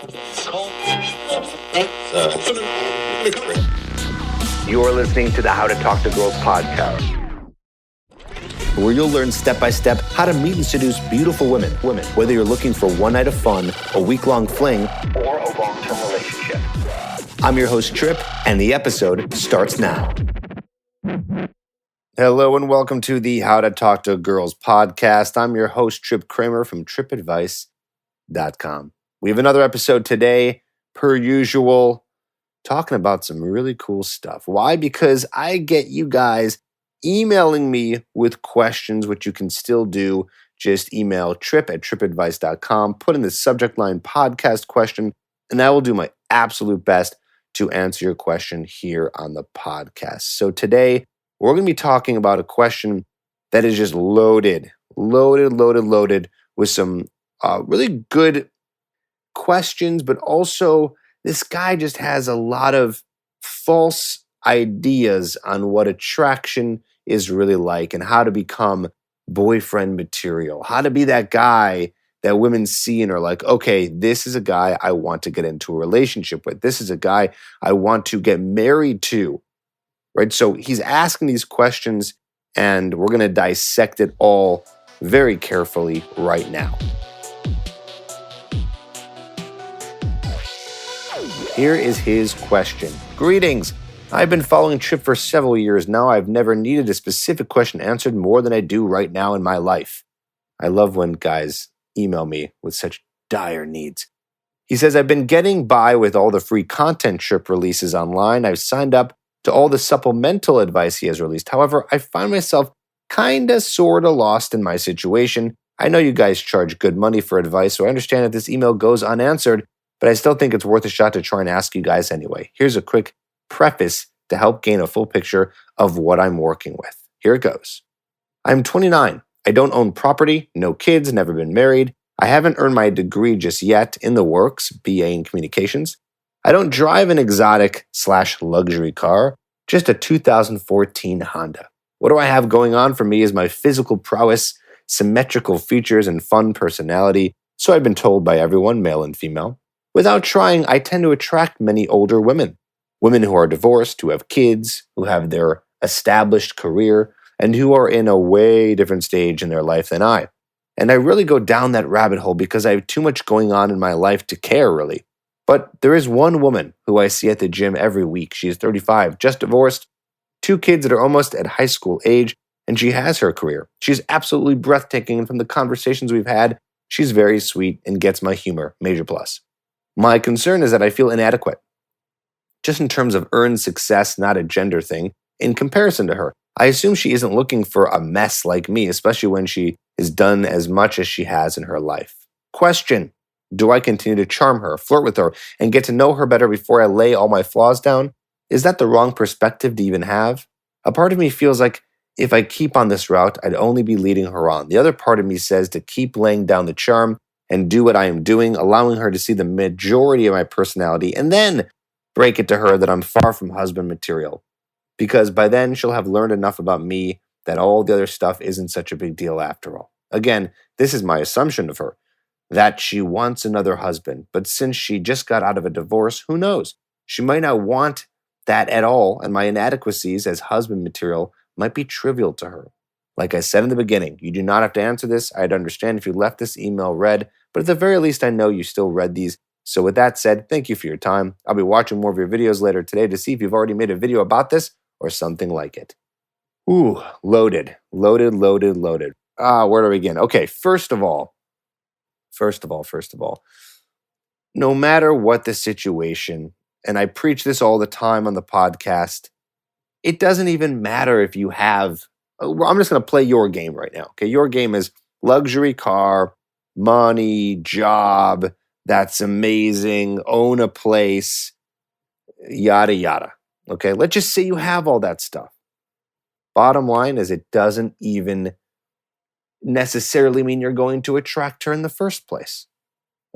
You're listening to the How to Talk to Girls podcast, where you'll learn step by step how to meet and seduce beautiful women. Whether you're looking for one night of fun, a week-long fling, or a long-term relationship. I'm your host, Trip, and the episode starts now. Hello and welcome to the How to Talk to Girls podcast. I'm your host, Trip Kramer from tripadvice.com. We have another episode today, per usual, talking about some really cool stuff. Why? Because I get you guys emailing me with questions, which you can still do. Just email trip@tripadvice.com, put in the subject line podcast question, and I will do my absolute best to answer your question here on the podcast. So today, we're going to be talking about a question that is just loaded with some really good questions, but also this guy just has a lot of false ideas on what attraction is really like and how to become boyfriend material, how to be that guy that women see and are like, okay, this is a guy I want to get into a relationship with. This is a guy I want to get married to, right? So he's asking these questions and we're going to dissect it all very carefully right now. Here is his question. Greetings. I've been following Trip for several years now. I've never needed a specific question answered more than I do right now in my life. I love when guys email me with such dire needs. He says, I've been getting by with all the free content Trip releases online. I've signed up to all the supplemental advice he has released. However, I find myself kinda sorta lost in my situation. I know you guys charge good money for advice, so I understand if this email goes unanswered, but I still think it's worth a shot to try and ask you guys anyway. Here's a quick preface to help gain a full picture of what I'm working with. Here it goes. I'm 29. I don't own property, no kids, never been married. I haven't earned my degree just yet, in the works, BA in communications. I don't drive an exotic/luxury car, just a 2014 Honda. What do I have going on for me is my physical prowess, symmetrical features, and fun personality, so I've been told by everyone, male and female. Without trying, I tend to attract many older women. Women who are divorced, who have kids, who have their established career, and who are in a way different stage in their life than I. And I really go down that rabbit hole because I have too much going on in my life to care, really. But there is one woman who I see at the gym every week. She is 35, just divorced, 2 kids that are almost at high school age, and she has her career. She's absolutely breathtaking, and from the conversations we've had, she's very sweet and gets my humor, major plus. My concern is that I feel inadequate, just in terms of earned success, not a gender thing, in comparison to her. I assume she isn't looking for a mess like me, especially when she has done as much as she has in her life. Question: do I continue to charm her, flirt with her, and get to know her better before I lay all my flaws down? Is that the wrong perspective to even have? A part of me feels like if I keep on this route, I'd only be leading her on. The other part of me says to keep laying down the charm and do what I am doing, allowing her to see the majority of my personality, and then break it to her that I'm far from husband material. Because by then, she'll have learned enough about me that all the other stuff isn't such a big deal after all. Again, this is my assumption of her, that she wants another husband. But since she just got out of a divorce, who knows? She might not want that at all, and my inadequacies as husband material might be trivial to her. Like I said in the beginning, you do not have to answer this. I'd understand if you left this email read, but at the very least, I know you still read these. So with that said, thank you for your time. I'll be watching more of your videos later today to see if you've already made a video about this or something like it. Ooh, loaded. Where do we begin? Okay, first of all, no matter what the situation, and I preach this all the time on the podcast, it doesn't even matter if you have, I'm just going to play your game right now. Okay, your game is luxury car, money, job, that's amazing, own a place, yada, yada. Okay, let's just say you have all that stuff. Bottom line is it doesn't even necessarily mean you're going to attract her in the first place.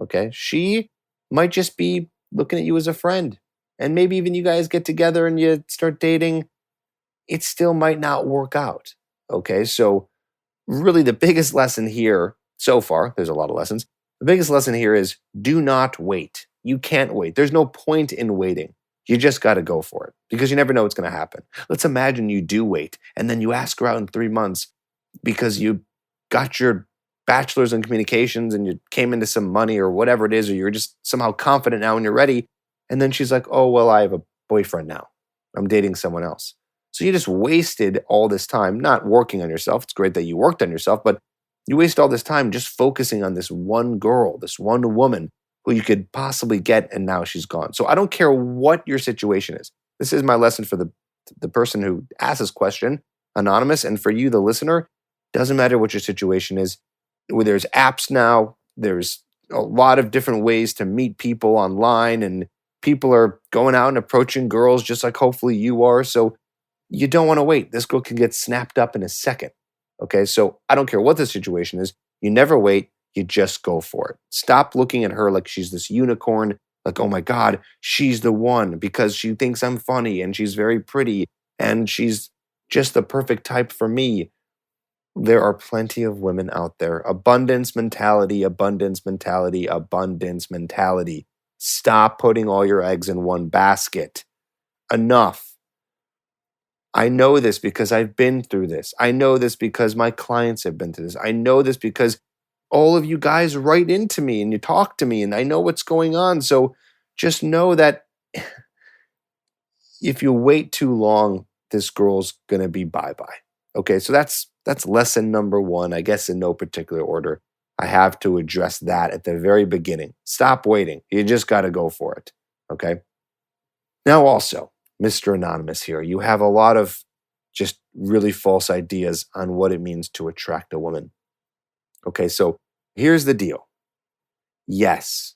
Okay, she might just be looking at you as a friend. And maybe even you guys get together and you start dating. It still might not work out. Okay, so really the biggest lesson here so far, there's a lot of lessons. The biggest lesson here is do not wait. You can't wait. There's no point in waiting. You just got to go for it because you never know what's going to happen. Let's imagine you do wait and then you ask her out in 3 months because you got your bachelor's in communications and you came into some money or whatever it is, or you're just somehow confident now and you're ready. And then she's like, oh, well, I have a boyfriend now. I'm dating someone else. So you just wasted all this time not working on yourself. It's great that you worked on yourself, but you waste all this time just focusing on this one girl, this one woman who you could possibly get, and now she's gone. So I don't care what your situation is. This is my lesson for the person who asked this question, anonymous, and for you, the listener. Doesn't matter what your situation is. There's apps now. There's a lot of different ways to meet people online, and people are going out and approaching girls just like hopefully you are. So you don't want to wait. This girl can get snapped up in a second. Okay, so I don't care what the situation is. You never wait. You just go for it. Stop looking at her like she's this unicorn, like, oh my God, she's the one because she thinks I'm funny and she's very pretty and she's just the perfect type for me. There are plenty of women out there. Abundance mentality, abundance mentality, abundance mentality. Stop putting all your eggs in one basket. Enough. I know this because I've been through this. I know this because my clients have been through this. I know this because all of you guys write into me and you talk to me and I know what's going on. So just know that if you wait too long, this girl's going to be bye-bye. Okay, so that's lesson number one, I guess in no particular order. I have to address that at the very beginning. Stop waiting. You just got to go for it. Okay? Now also, Mr. Anonymous here, you have a lot of just really false ideas on what it means to attract a woman. Okay, so here's the deal. Yes,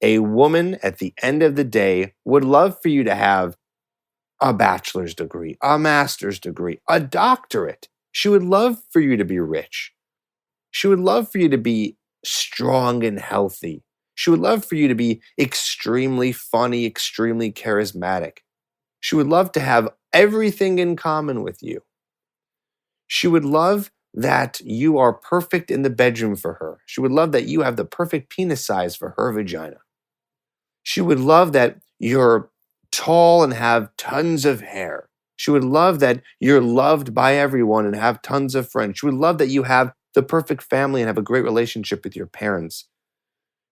a woman at the end of the day would love for you to have a bachelor's degree, a master's degree, a doctorate. She would love for you to be rich. She would love for you to be strong and healthy. She would love for you to be extremely funny, extremely charismatic. She would love to have everything in common with you. She would love that you are perfect in the bedroom for her. She would love that you have the perfect penis size for her vagina. She would love that you're tall and have tons of hair. She would love that you're loved by everyone and have tons of friends. She would love that you have the perfect family and have a great relationship with your parents.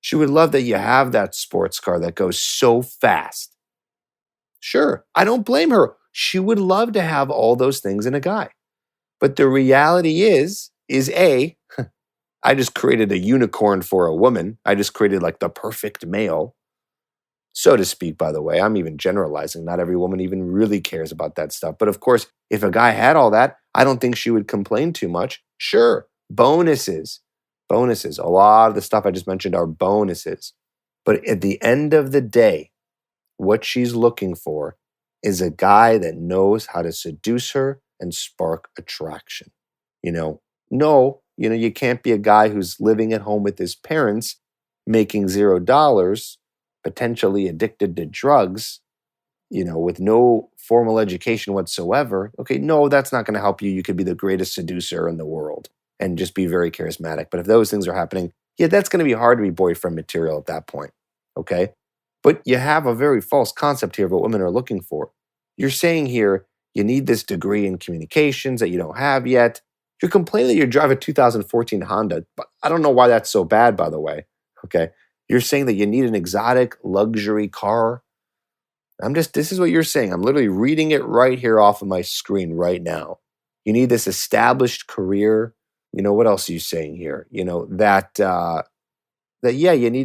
She would love that you have that sports car that goes so fast. Sure, I don't blame her. She would love to have all those things in a guy. But the reality is A, I just created a unicorn for a woman. I just created like the perfect male. So to speak, by the way, I'm even generalizing. Not every woman even really cares about that stuff. But of course, if a guy had all that, I don't think she would complain too much. Sure, bonuses. Bonuses. A lot of the stuff I just mentioned are bonuses. But at the end of the day, what she's looking for is a guy that knows how to seduce her and spark attraction. No, you can't be a guy who's living at home with his parents, making $0, potentially addicted to drugs, with no formal education whatsoever. Okay, no, that's not going to help you. You could be the greatest seducer in the world and just be very charismatic. But if those things are happening, yeah, that's going to be hard to be boyfriend material at that point. Okay? But you have a very false concept here of what women are looking for. You're saying here, you need this degree in communications that you don't have yet. You're complaining that you drive a 2014 Honda. But I don't know why that's so bad, by the way. Okay? You're saying that you need an exotic luxury car. This is what you're saying. I'm literally reading it right here off of my screen right now. You need this established career. What else are you saying here? You need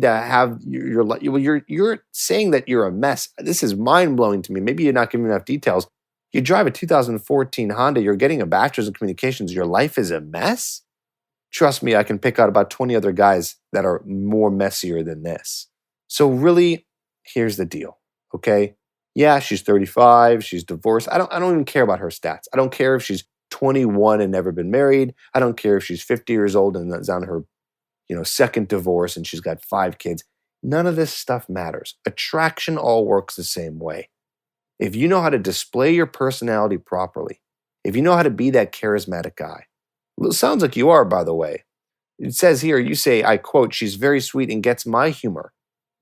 to have you're saying that you're a mess. This is mind-blowing to me. Maybe you're not giving enough details. You drive a 2014 Honda, you're getting a bachelor's in communications, your life is a mess? Trust me, I can pick out about 20 other guys that are more messier than this. So really, here's the deal, okay? Yeah, she's 35, she's divorced. I don't even care about her stats. I don't care if she's 21 and never been married. I don't care if she's 50 years old and is on her second divorce and she's got 5 kids. None of this stuff matters. Attraction all works the same way. If you know how to display your personality properly, if you know how to be that charismatic guy, it sounds like you are, by the way. It says here, you say, I quote, she's very sweet and gets my humor.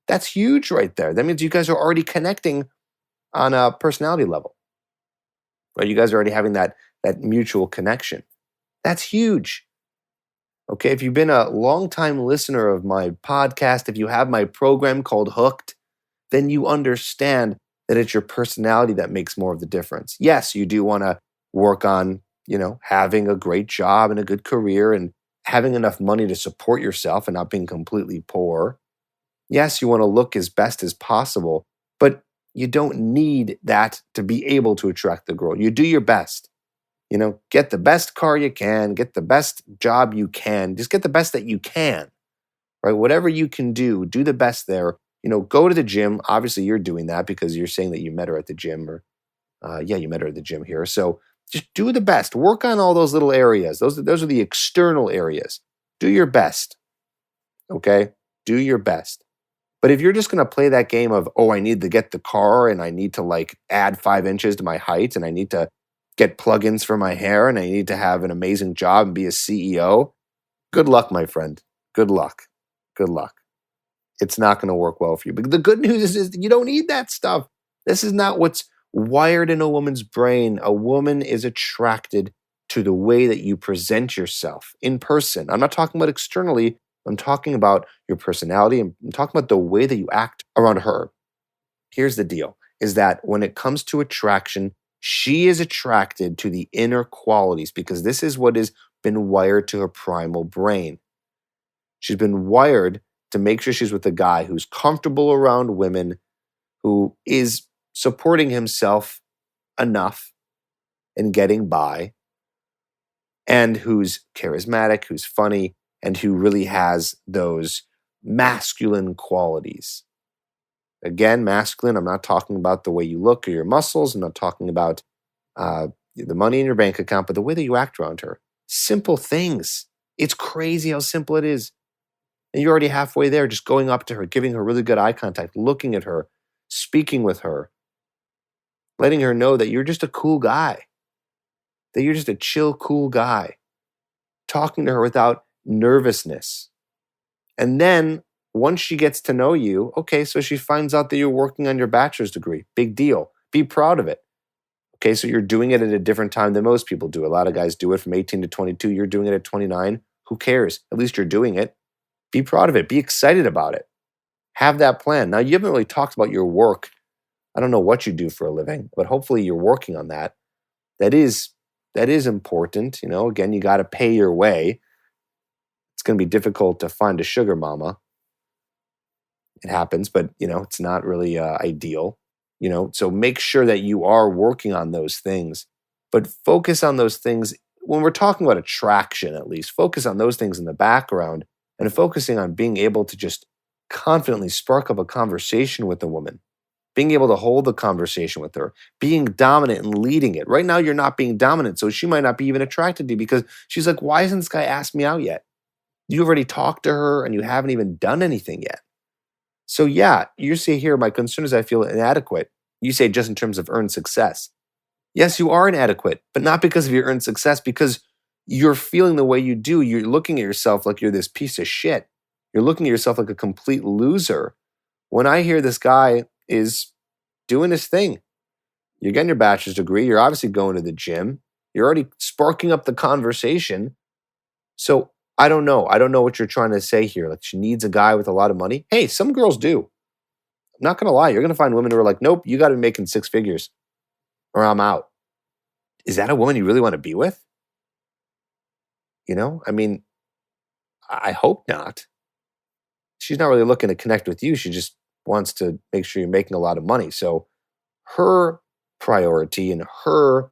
That's huge right there. That means you guys are already connecting on a personality level, right? You guys are already having that mutual connection. That's huge. Okay, if you've been a longtime listener of my podcast, if you have my program called Hooked, then you understand that it's your personality that makes more of the difference. Yes, you do want to work on, having a great job and a good career and having enough money to support yourself and not being completely poor. Yes, you want to look as best as possible, but you don't need that to be able to attract the girl. You do your best. Get the best car you can, get the best job you can, just get the best that you can, right? Whatever you can do the best there. Go to the gym. Obviously, you're doing that because you're saying that you met her at the gym or, you met her at the gym here. So just do the best. Work on all those little areas. Those are the external areas. Do your best, okay? Do your best. But if you're just going to play that game of, oh, I need to get the car and I need to add 5 inches to my height and I need to get plugins for my hair and I need to have an amazing job and be a CEO, good luck, my friend. Good luck. Good luck. It's not going to work well for you. But the good news is you don't need that stuff. This is not what's wired in a woman's brain. A woman is attracted to the way that you present yourself in person. I'm not talking about externally. I'm talking about your personality. I'm talking about the way that you act around her. Here's the deal, is that when it comes to attraction, she is attracted to the inner qualities because this is what has been wired to her primal brain. She's been wired to make sure she's with a guy who's comfortable around women, who is supporting himself enough and getting by, and who's charismatic, who's funny, and who really has those masculine qualities. Again, masculine, I'm not talking about the way you look or your muscles. I'm not talking about the money in your bank account, but the way that you act around her. Simple things. It's crazy how simple it is. And you're already halfway there, just going up to her, giving her really good eye contact, looking at her, speaking with her, letting her know that you're just a cool guy, that you're just a chill, cool guy, talking to her without nervousness. And then once she gets to know you, okay, so she finds out that you're working on your bachelor's degree. Big deal. Be proud of it. Okay, so you're doing it at a different time than most people do. A lot of guys do it from 18 to 22. You're doing it at 29. Who cares? At least you're doing it. Be proud of it. Be excited about it. Have that plan. Now, you haven't really talked about your work. I don't know what you do for a living, but hopefully you're working on that. That is important. Again, you got to pay your way. It's going to be difficult to find a sugar mama. It happens, but it's not really ideal. So make sure that you are working on those things, but focus on those things when we're talking about attraction. At least focus on those things in the background and focusing on being able to just confidently spark up a conversation with a woman, being able to hold the conversation with her, being dominant and leading it. Right now, you're not being dominant, so she might not be even attracted to you because she's like, why hasn't this guy asked me out yet? You've already talked to her and you haven't even done anything yet. So yeah, you say here, my concern is I feel inadequate. You say just in terms of earned success. Yes, you are inadequate, but not because of your earned success, because you're feeling the way you do. You're looking at yourself like you're this piece of shit. You're looking at yourself like a complete loser. When I hear this guy is doing his thing, you're getting your bachelor's degree, you're obviously going to the gym, you're already sparking up the conversation. So I don't know. I don't know what you're trying to say here. Like she needs a guy with a lot of money. Hey, some girls do. I'm not going to lie. You're going to find women who are like, nope, you got to be making 6 figures or I'm out. Is that a woman you really want to be with? I mean, I hope not. She's not really looking to connect with you. She just wants to make sure you're making a lot of money. So her priority and her,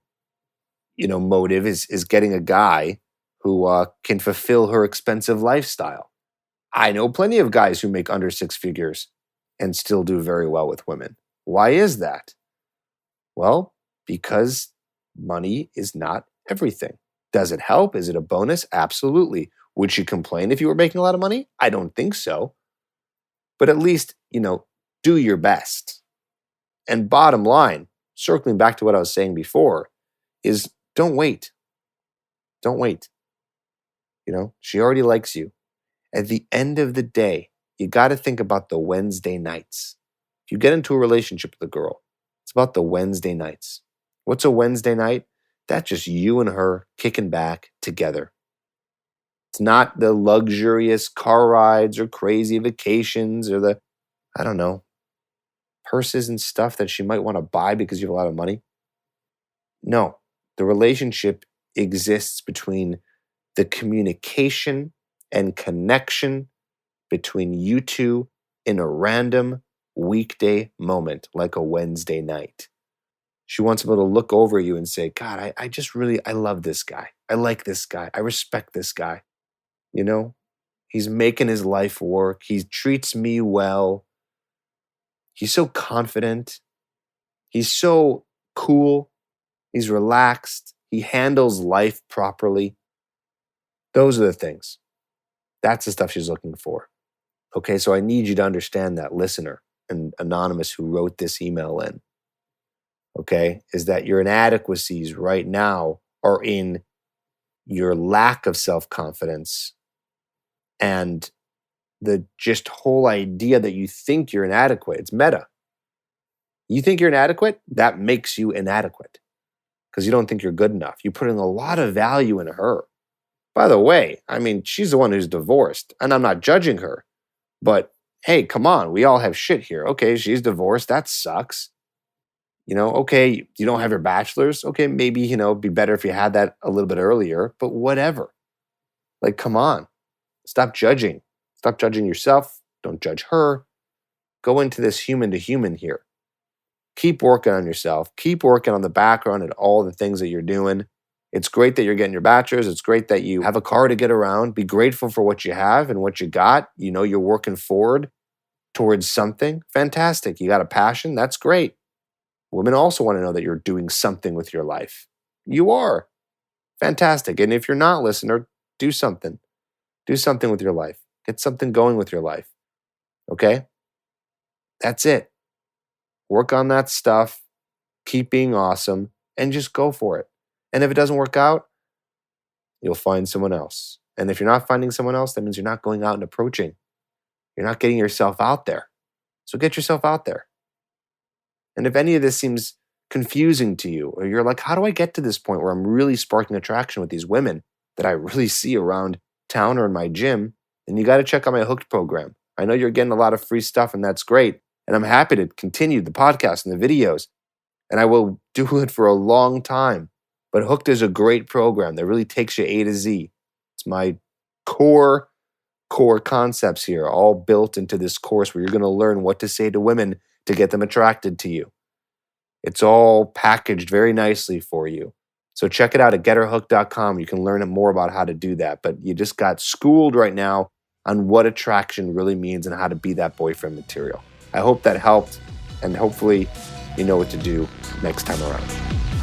motive is getting a guy who can fulfill her expensive lifestyle. I know plenty of guys who make under 6 figures and still do very well with women. Why is that? Well, because money is not everything. Does it help? Is it a bonus? Absolutely. Would she complain if you were making a lot of money? I don't think so. But at least, do your best. And bottom line, circling back to what I was saying before, is don't wait. Don't wait. She already likes you. At the end of the day, you got to think about the Wednesday nights. If you get into a relationship with a girl, it's about the Wednesday nights. What's a Wednesday night? That's just you and her kicking back together. It's not the luxurious car rides or crazy vacations or the, I don't know, purses and stuff that she might want to buy because you have a lot of money. No, the relationship exists between the communication and connection between you two in a random weekday moment, like a Wednesday night. She wants to be able to look over you and say, God, I just really, I love this guy. I like this guy. I respect this guy. You know, he's making his life work. He treats me well. He's so confident. He's so cool. He's relaxed. He handles life properly. Those are the things. That's the stuff she's looking for. Okay, so I need you to understand that, listener and anonymous who wrote this email in. Okay, is that your inadequacies right now are in your lack of self-confidence and the just whole idea that you think you're inadequate. It's meta. You think you're inadequate? That makes you inadequate because you don't think you're good enough. You're putting a lot of value in her. By the way, I mean, she's the one who's divorced, and I'm not judging her. But hey, come on, we all have shit here. Okay, she's divorced. That sucks. Okay, you don't have your bachelor's. Okay, maybe, it'd be better if you had that a little bit earlier, but whatever. Like, come on. Stop judging. Stop judging yourself. Don't judge her. Go into this human to human here. Keep working on yourself. Keep working on the background and all the things that you're doing. It's great that you're getting your bachelor's. It's great that you have a car to get around. Be grateful for what you have and what you got. You're working forward towards something. Fantastic. You got a passion. That's great. Women also want to know that you're doing something with your life. You are. Fantastic. And if you're not, listener, do something. Do something with your life. Get something going with your life. Okay? That's it. Work on that stuff. Keep being awesome and just go for it. And if it doesn't work out, you'll find someone else. And if you're not finding someone else, that means you're not going out and approaching. You're not getting yourself out there. So get yourself out there. And if any of this seems confusing to you, or you're like, how do I get to this point where I'm really sparking attraction with these women that I really see around town or in my gym, then you got to check out my Hooked program. I know you're getting a lot of free stuff, and that's great. And I'm happy to continue the podcast and the videos. And I will do it for a long time. But Hooked is a great program that really takes you A to Z. It's my core concepts here, all built into this course where you're going to learn what to say to women to get them attracted to you. It's all packaged very nicely for you. So check it out at getherhooked.com. You can learn more about how to do that. But you just got schooled right now on what attraction really means and how to be that boyfriend material. I hope that helped, and hopefully you know what to do next time around.